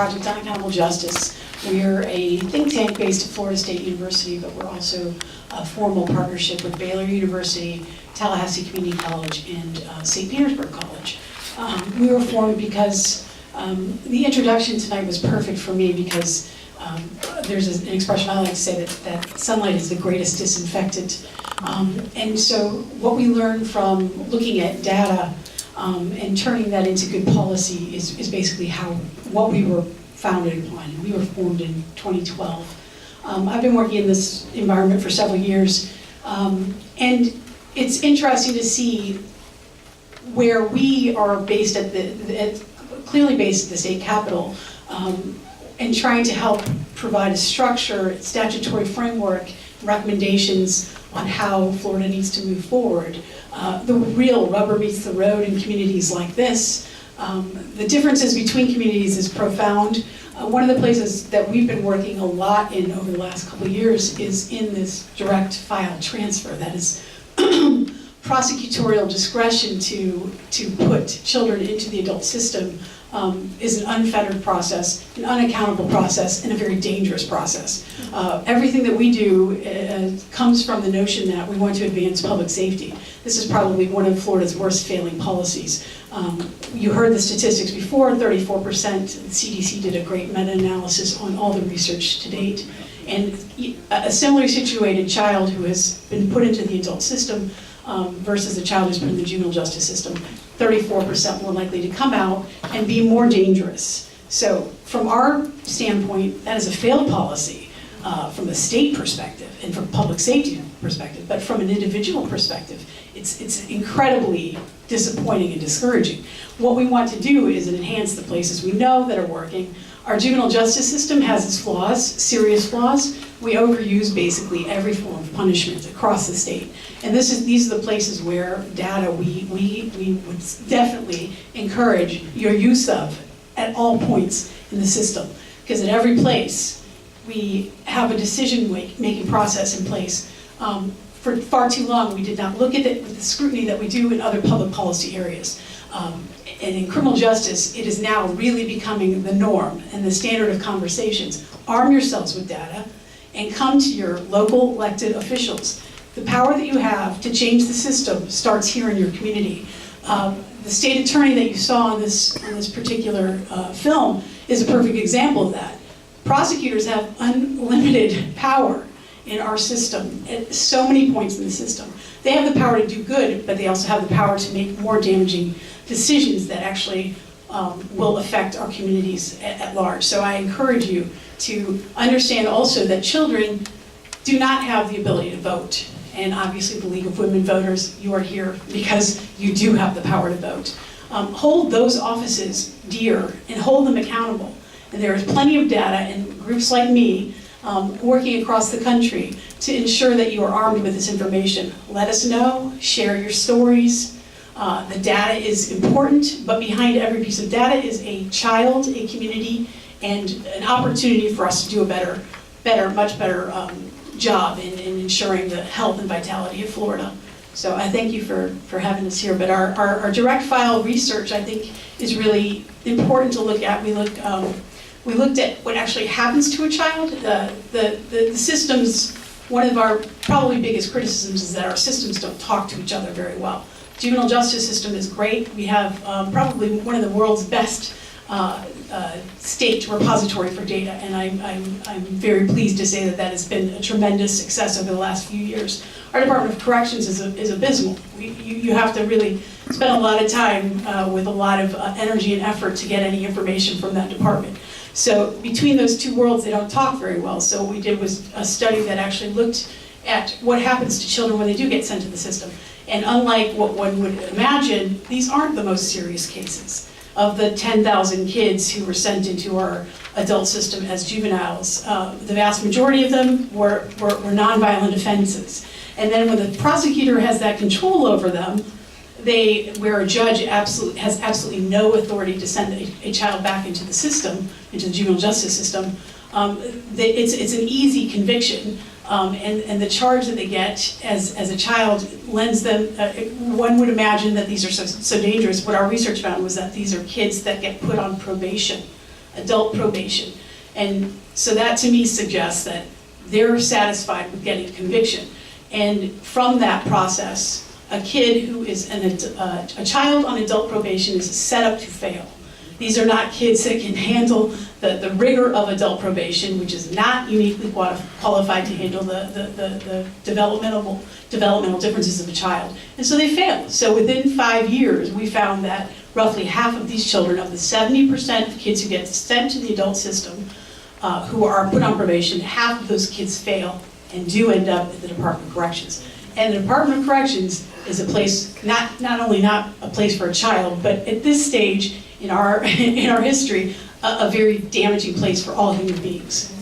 Project on Accountable Justice. We're a think tank based at Florida State University, but we're also a formal partnership with Baylor University, Tallahassee Community College, and St. Petersburg College. We were formed because the introduction tonight was perfect for me because there's an expression I like to say that sunlight is the greatest disinfectant. And so what we learned from looking at data and turning that into good policy is basically what we were founded upon. We were formed in 2012. I've been working in this environment for several years, and it's interesting to see where we are based clearly based at the state capitol, and trying to help provide a structure, statutory framework, recommendations on how Florida needs to move forward. The real rubber meets the road in communities like this. The differences between communities is profound. One of the places that we've been working a lot in over the last couple of years is in this direct file transfer. That is prosecutorial discretion to put children into the adult system is an unfettered process, an unaccountable process, and a very dangerous process. Everything that we do comes from the notion that we want to advance public safety. This is probably one of Florida's worst failing policies. You heard the statistics before, 34%. The CDC did a great meta-analysis on all the research to date. And a similarly situated child who has been put into the adult system versus a child who's put in the juvenile justice system, 34% more likely to come out and be more dangerous. So from our standpoint, that is a failed policy from a state perspective and from a public safety perspective, but from an individual perspective, it's incredibly disappointing and discouraging. What we want to do is enhance the places we know that are working. Our juvenile justice system has its flaws, serious flaws. We overuse basically every form of punishment across the state. And these are the places where data we would definitely encourage your use of at all points in the system. Because at every place, we have a decision-making process in place. For far too long, we did not look at it with the scrutiny that we do in other public policy areas. And in criminal justice, it is now really becoming the norm and the standard of conversations. Arm yourselves with data and come to your local elected officials. The power that you have to change the system starts here in your community. The state attorney that you saw on this particular film is a perfect example of that. Prosecutors have unlimited power in our system at so many points in the system. They have the power to do good, but they also have the power to make more damaging decisions that actually will affect our communities at large. So I encourage you to understand also that children do not have the ability to vote. And obviously the League of Women Voters, you are here because you do have the power to vote. Hold those offices dear and hold them accountable. And there is plenty of data and groups like me working across the country to ensure that you are armed with this information. Let us know, share your stories. The data is important, but behind every piece of data is a child, a community, and an opportunity for us to do a much better job in ensuring the health and vitality of Florida. So I thank you for having us here. But our direct file research, I think, is really important to look at. We looked at what actually happens to a child. The systems, one of our probably biggest criticisms is that our systems don't talk to each other very well. Juvenile justice system is great. We have probably one of the world's best state repository for data, and I'm very pleased to say that has been a tremendous success over the last few years. Our Department of Corrections is abysmal. You have to really spend a lot of time with a lot of energy and effort to get any information from that department. So between those two worlds, they don't talk very well. So what we did was a study that actually looked at what happens to children when they do get sent to the system. And unlike what one would imagine, these aren't the most serious cases. Of the 10,000 kids who were sent into our adult system as juveniles, the vast majority of them were nonviolent offenses. And then when the prosecutor has that control over them, where a judge has absolutely no authority to send a child back into the system, into the juvenile justice system, it's an easy conviction. And the charge that they get as a child lends them, one would imagine that these are so dangerous. What our research found was that these are kids that get put on probation adult probation. And so that to me suggests that they're satisfied with getting a conviction. And from that process, a kid who is a child on adult probation is set up to fail. These are not kids that can handle the rigor of adult probation, which is not uniquely qualified to handle the developmental differences of a child. And so they fail. So within 5 years, we found that roughly half of these children, of the 70% of kids who get sent to the adult system, who are put on probation, half of those kids fail and do end up at the Department of Corrections. And the Department of Corrections is a place, not only not a place for a child, but at this stage in our history, a very damaging place for all human beings.